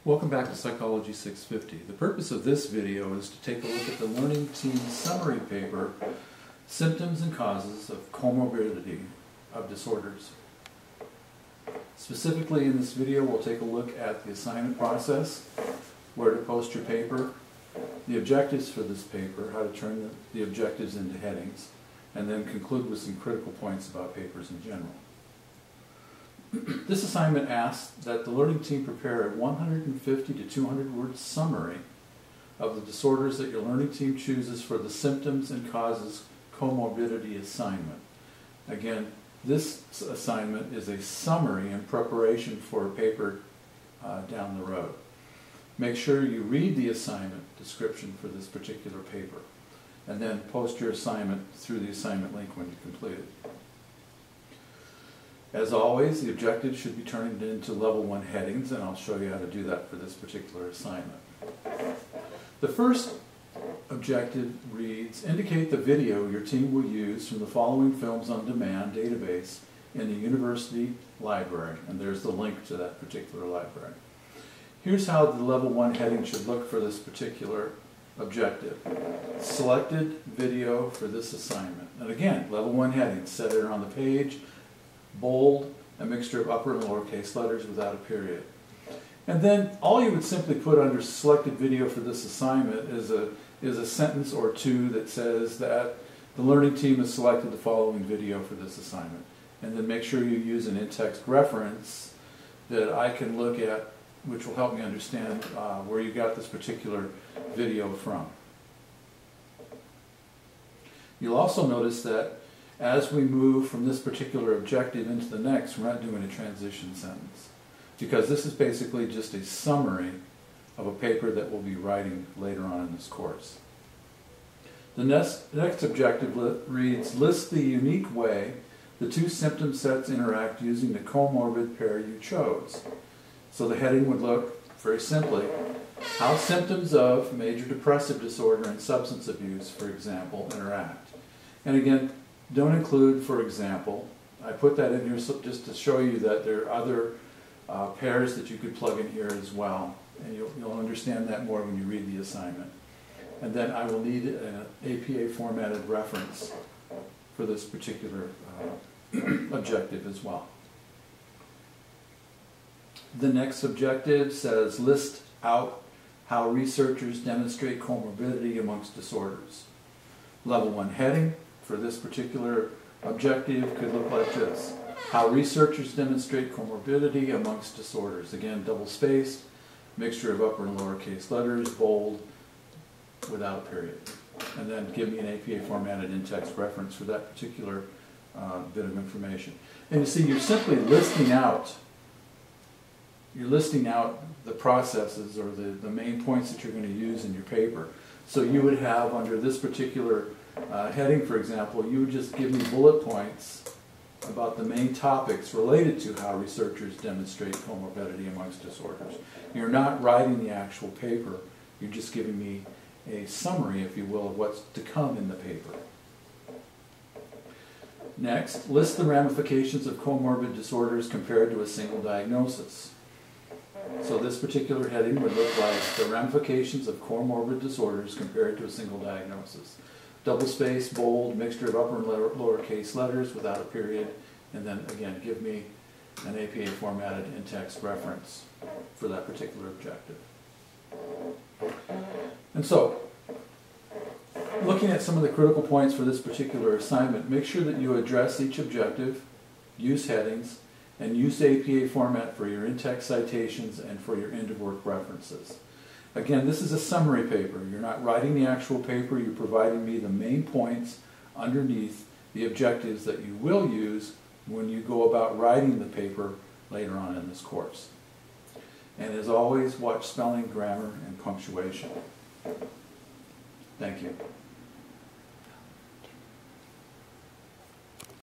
Welcome back to Psychology 650. The purpose of this video is to take a look at the Learning Team summary paper, Symptoms and Causes of Co-Morbidity of Disorders. Specifically in this video we'll take a look at the assignment process, where to post your paper, the objectives for this paper, how to turn the objectives into headings, and then conclude with some critical points about papers in general. This assignment asks that the learning team prepare a 150 to 200 word summary of the disorders that your learning team chooses for the Symptoms and Causes Co-Morbidity assignment. Again, this assignment is a summary in preparation for a paper down the road. Make sure you read the assignment description for this particular paper, and then post your assignment through the assignment link when you complete it. As always, the objectives should be turned into level 1 headings, and I'll show you how to do that for this particular assignment. The first objective reads, indicate the video your team will use from the following Films on Demand database in the university library, and there's the link to that particular library. Here's how the level 1 heading should look for this particular objective. Selected video for this assignment. And again, level 1 heading, set it on the page, bold, a mixture of upper and lowercase letters without a period. And then all you would simply put under selected video for this assignment is a sentence or two that says that the learning team has selected the following video for this assignment. And then make sure you use an in-text reference that I can look at, which will help me understand where you got this particular video from. You'll also notice that as we move from this particular objective into the next, we're not doing a transition sentence, because this is basically just a summary of a paper that we'll be writing later on in this course. The next objective reads, list the unique way the two symptom sets interact using the comorbid pair you chose. So the heading would look, very simply, how symptoms of major depressive disorder and substance abuse, for example, interact. And again, don't include, for example. I put that in here just to show you that there are other pairs that you could plug in here as well. And you'll understand that more when you read the assignment. And then I will need an APA formatted reference for this particular objective as well. The next objective says, list out how researchers demonstrate comorbidity amongst disorders. Level 1 heading for this particular objective could look like this: how researchers demonstrate comorbidity amongst disorders. Again, double-spaced, mixture of upper and lowercase letters, bold, without a period. And then give me an APA formatted in-text reference for that particular bit of information. And you see, you're simply listing out the processes or the main points that you're going to use in your paper. So you would have, under this particular heading, for example, you would just give me bullet points about the main topics related to how researchers demonstrate comorbidity amongst disorders. You're not writing the actual paper, you're just giving me a summary, if you will, of what's to come in the paper. Next, list the ramifications of comorbid disorders compared to a single diagnosis. So this particular heading would look like the ramifications of comorbid disorders compared to a single diagnosis. Double space, bold, mixture of upper and lowercase letters without a period, and then again give me an APA formatted in-text reference for that particular objective. And so, looking at some of the critical points for this particular assignment, make sure that you address each objective, use headings, and use the APA format for your in-text citations and for your end-of-work references. Again, this is a summary paper. You're not writing the actual paper, you're providing me the main points underneath the objectives that you will use when you go about writing the paper later on in this course. And as always, watch spelling, grammar, and punctuation. Thank you.